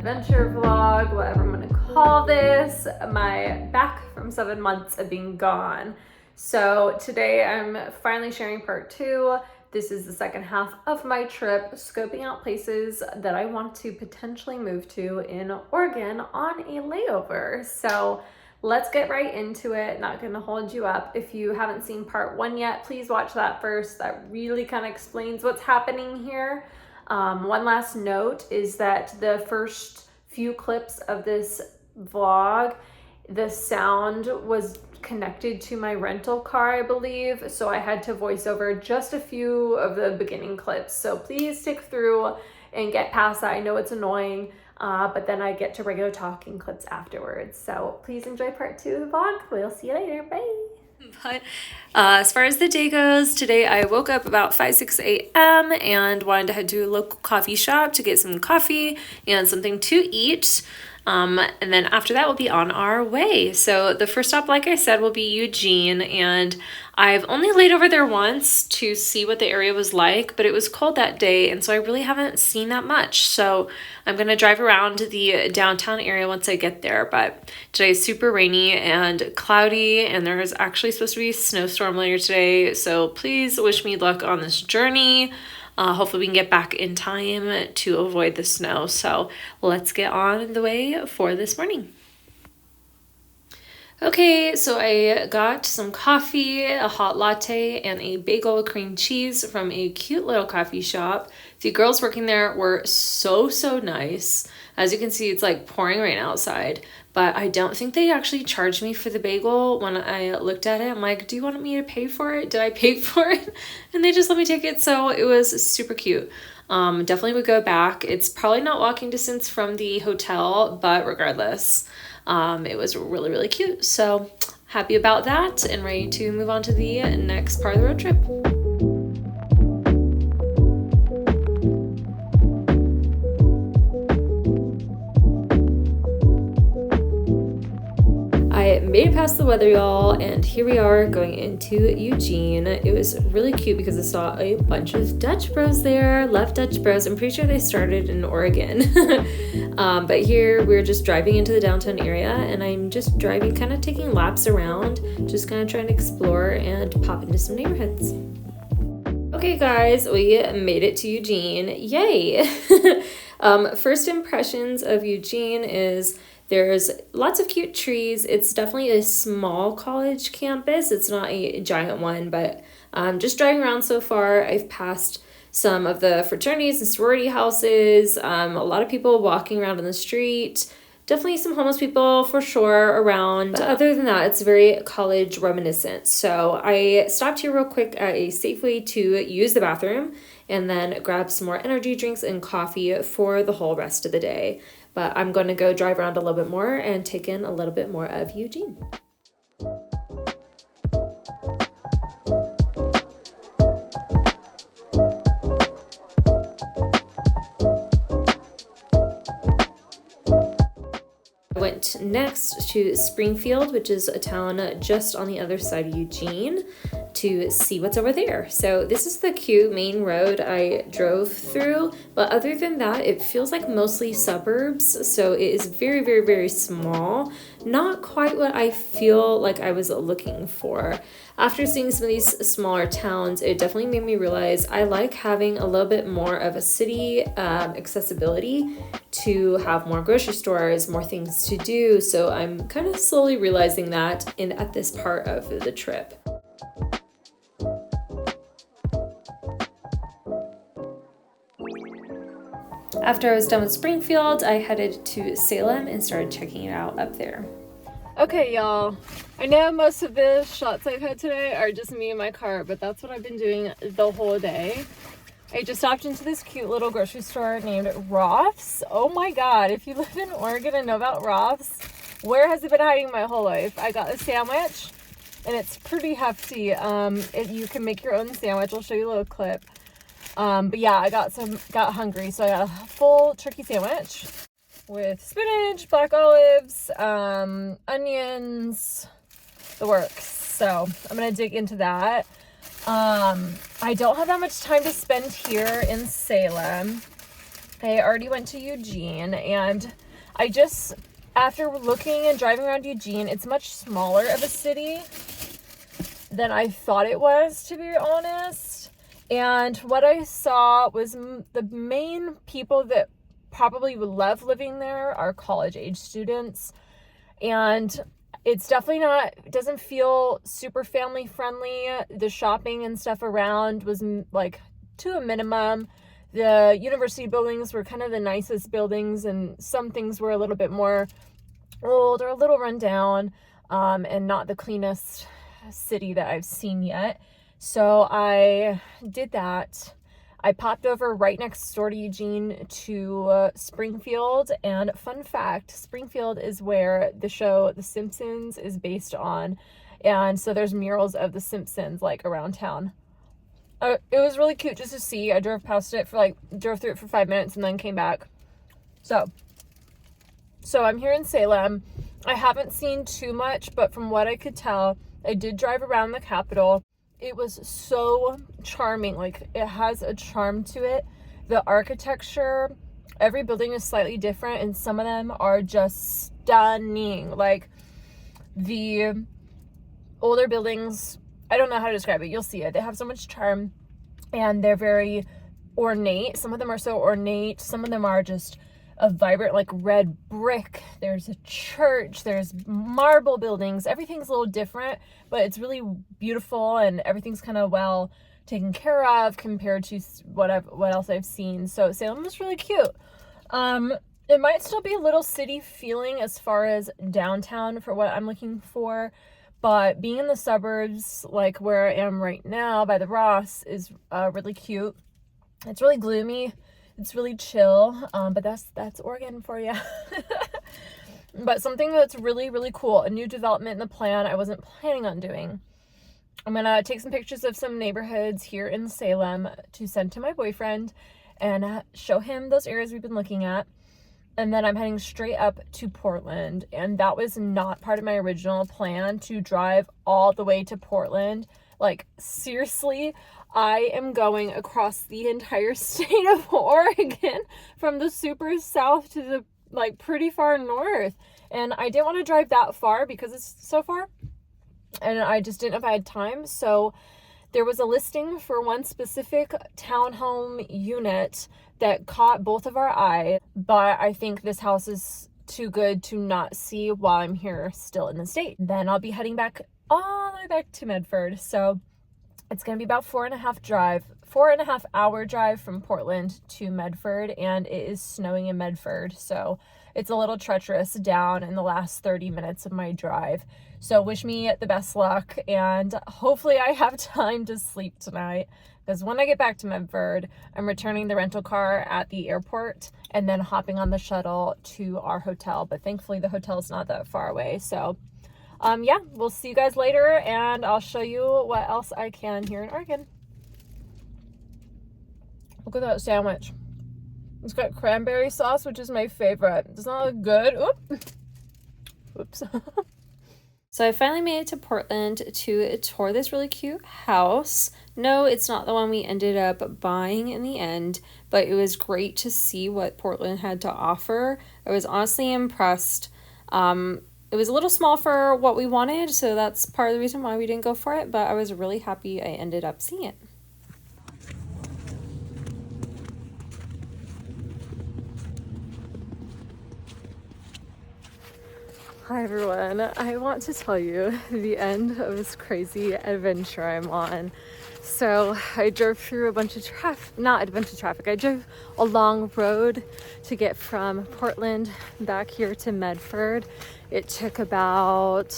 adventure vlog, whatever I'm gonna call this, my back from 7 months of being gone. So today I'm finally sharing part 2. This is the second half of my trip, scoping out places that I want to potentially move to in Oregon on a layover. So let's get right into it. Not gonna hold you up. If you haven't seen part 1 yet, please watch that first. That really kind of explains what's happening here. One last note is that the first few clips of this vlog, the sound was connected to my rental car, I believe, so I had to voice over just a few of the beginning clips. So please stick through and get past that. I know it's annoying, but then I get to regular talking clips afterwards. So please enjoy part 2 of the vlog. We'll see you later. Bye. But as far as the day goes, today I woke up about 5-6 a.m. and wanted to head to a local coffee shop to get some coffee and something to eat. And then after that, we'll be on our way. So the first stop, like I said, will be Eugene. And I've only laid over there once to see what the area was like, but it was cold that day. And so I really haven't seen that much. So I'm going to drive around the downtown area once I get there. But today's super rainy and cloudy, and there's actually supposed to be a snowstorm later today. So please wish me luck on this journey. Hopefully we can get back in time to avoid the snow. So let's get on the way for this morning. Okay, so I got some coffee, a hot latte, and a bagel with cream cheese from a cute little coffee shop. The girls working there were so nice. As you can see, it's like pouring rain outside, but I don't think they actually charged me for the bagel. When I looked at it, I'm like, do you want me to pay for it? Did I pay for it? And they just let me take it, so it was super cute. Definitely would go back. It's probably not walking distance from the hotel, but regardless, it was really cute. So happy about that and ready to move on to the next part of the road trip. I made it past the weather, y'all, and here we are going into Eugene. It was really cute because I saw a bunch of Dutch bros there, left Dutch bros. I'm pretty sure they started in Oregon. But here we're just driving into the downtown area, and I'm just driving, kind of taking laps around, just kind of trying to explore and pop into some neighborhoods. Okay, guys, we made it to Eugene. Yay! First impressions of Eugene is there's lots of cute trees. It's definitely a small college campus. It's not a giant one, but just driving around so far, I've passed some of the fraternities and sorority houses, a lot of people walking around on the street, definitely some homeless people for sure around. But other than that, it's very college reminiscent. So I stopped here real quick at a Safeway to use the bathroom and then grab some more energy drinks and coffee for the whole rest of the day. But I'm going to go drive around a little bit more and take in a little bit more of Eugene. I went next to Springfield, which is a town just on the other side of Eugene, to see what's over there. So this is the cute main road I drove through, but other than that, it feels like mostly suburbs. So it is very small. Not quite what I feel like I was looking for. After seeing some of these smaller towns, it definitely made me realize I like having a little bit more of a city accessibility to have more grocery stores, more things to do. So I'm kind of slowly realizing that at this part of the trip. After I was done with Springfield, I headed to Salem and started checking it out up there. Okay, y'all. I know most of the shots I've had today are just me in my car, but that's what I've been doing the whole day. I just stopped into this cute little grocery store named Roth's. Oh my god, if you live in Oregon and know about Roth's, where has it been hiding my whole life? I got a sandwich, and it's pretty hefty. You can make your own sandwich. I'll show you a little clip. But yeah, I got hungry, so I got a full turkey sandwich with spinach, black olives, onions, the works. So I'm gonna dig into that. I don't have that much time to spend here in Salem. I already went to Eugene, and I just, after looking and driving around Eugene, it's much smaller of a city than I thought it was, to be honest. And what I saw was the main people that probably would love living there are college age students. And it's definitely not, it doesn't feel super family friendly. The shopping and stuff around was like to a minimum. The university buildings were kind of the nicest buildings, and some things were a little bit more old or a little run down, and not the cleanest city that I've seen yet. So I did that. I popped over right next door to Eugene to Springfield, and fun fact, Springfield is where the show The Simpsons is based on, and so there's murals of The Simpsons like around town. It was really cute just to see. I drove past it drove through it for 5 minutes and then came back. So I'm here in Salem. I haven't seen too much, but from what I could tell, I did drive around the Capitol. It was so charming. Like, it has a charm to it. The architecture, every building is slightly different, and some of them are just stunning. Like, the older buildings, I don't know how to describe it. You'll see it. They have so much charm, and they're very ornate. Some of them are so ornate. Some of them are just a vibrant, like, red brick. There's a church, there's marble buildings. Everything's a little different, but it's really beautiful, and everything's kind of well taken care of compared to what else I've seen. So Salem was really cute. It might still be a little city feeling as far as downtown for what I'm looking for, but being in the suburbs, like where I am right now by the Ross, is really cute. It's really gloomy. It's really chill, but that's Oregon for you. But something that's really, really cool, a new development in the plan I wasn't planning on doing. I'm gonna take some pictures of some neighborhoods here in Salem to send to my boyfriend and show him those areas we've been looking at. And then I'm heading straight up to Portland, and that was not part of my original plan to drive all the way to Portland. Like, seriously, I am going across the entire state of Oregon from the super south to the, like, pretty far north. And I didn't want to drive that far because it's so far, and I just didn't know if I had time. So there was a listing for one specific townhome unit that caught both of our eye, but I think this house is too good to not see while I'm here still in the state. Then I'll be heading back all the way back to Medford. So it's going to be about 4.5 hour drive from Portland to Medford, and it is snowing in Medford. So it's a little treacherous down in the last 30 minutes of my drive. So wish me the best luck, and hopefully I have time to sleep tonight, because when I get back to Medford, I'm returning the rental car at the airport and then hopping on the shuttle to our hotel. But thankfully the hotel's not that far away. So yeah, we'll see you guys later, and I'll show you what else I can here in Oregon. Look at that sandwich. It's got cranberry sauce, which is my favorite. Does not look good. Oops. So I finally made it to Portland to tour this really cute house. No, it's not the one we ended up buying in the end, but it was great to see what Portland had to offer. I was honestly impressed. It was a little small for what we wanted, so that's part of the reason why we didn't go for it, but I was really happy I ended up seeing it. Hi everyone, I want to tell you the end of this crazy adventure I'm on. So I drove through a bunch of traffic, I drove a long road to get from Portland back here to Medford. It took about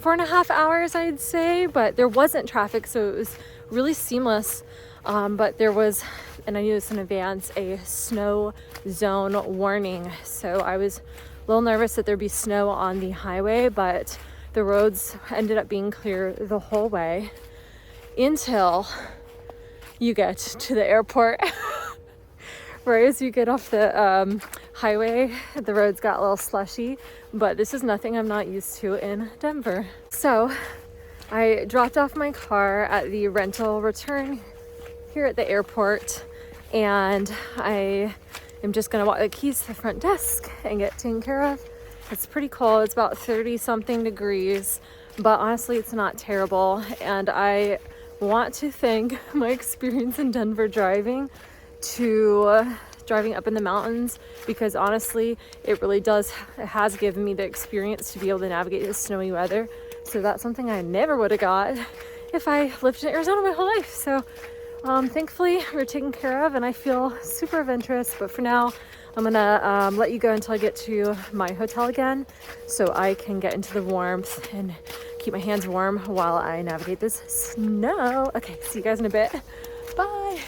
4.5 hours, I'd say, but there wasn't traffic, so it was really seamless. But there was, and I knew this in advance, a snow zone warning. So I was a little nervous that there'd be snow on the highway, but the roads ended up being clear the whole way until you get to the airport. Right as you get off the highway, the roads got a little slushy, but this is nothing I'm not used to in Denver. So I dropped off my car at the rental return here at the airport, and I am just gonna walk the keys to the front desk and get taken care of. It's pretty cold. It's about 30 something degrees, but honestly, it's not terrible. And I want to thank my experience in Denver driving up in the mountains, because honestly, it really has given me the experience to be able to navigate this snowy weather. So that's something I never would have got if I lived in Arizona my whole life. So thankfully we're taken care of, and I feel super adventurous. But for now, I'm gonna let you go until I get to my hotel again, so I can get into the warmth and keep my hands warm while I navigate this snow. Okay, see you guys in a bit. Bye.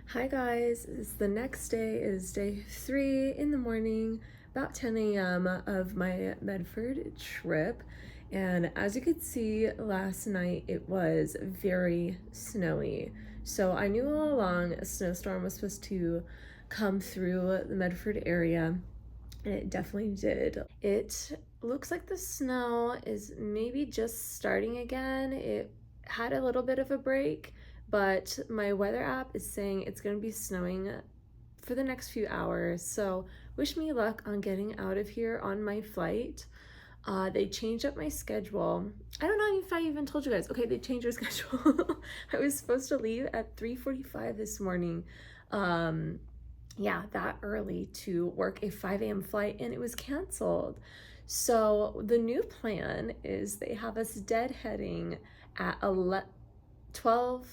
Hi guys, the next day is day 3 in the morning, about 10 a.m. of my Medford trip. And as you could see, last night it was very snowy. So I knew all along a snowstorm was supposed to come through the Medford area, and it definitely did. It looks like the snow is maybe just starting again. It had a little bit of a break, but my weather app is saying it's going to be snowing for the next few hours. So wish me luck on getting out of here on my flight. They changed up my schedule. I don't know if I even told you guys. Okay, they changed their schedule. I was supposed to leave at 3:45 this morning. Yeah, that early to work a 5 a.m. flight, and it was canceled. So the new plan is they have us deadheading at 12,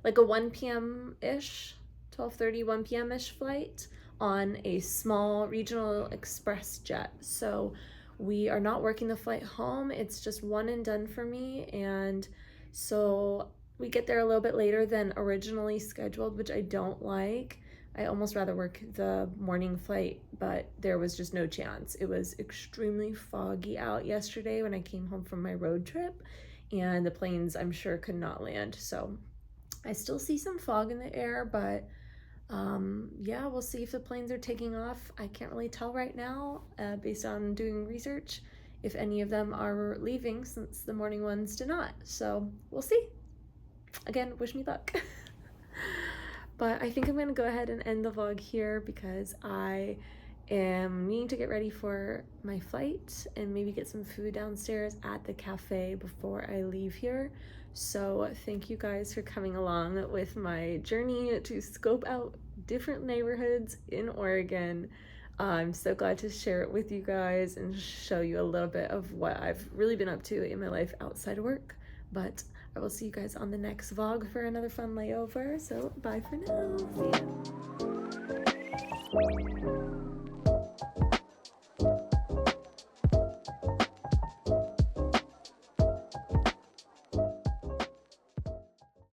like a 1 p.m.-ish, 12:30, 1 p.m.-ish flight on a small regional express jet. So we are not working the flight home. It's just one and done for me. And so we get there a little bit later than originally scheduled, which I don't like. I almost rather work the morning flight, but there was just no chance. It was extremely foggy out yesterday when I came home from my road trip, and the planes, I'm sure, could not land. So I still see some fog in the air, but yeah, we'll see if the planes are taking off. I can't really tell right now, based on doing research, if any of them are leaving, since the morning ones did not. So we'll see. Again, wish me luck. But I think I'm gonna go ahead and end the vlog here, because I am needing to get ready for my flight and maybe get some food downstairs at the cafe before I leave here. So thank you guys for coming along with my journey to scope out different neighborhoods in Oregon. I'm so glad to share it with you guys and show you a little bit of what I've really been up to in my life outside of work. But I will see you guys on the next vlog for another fun layover. So bye for now. See ya.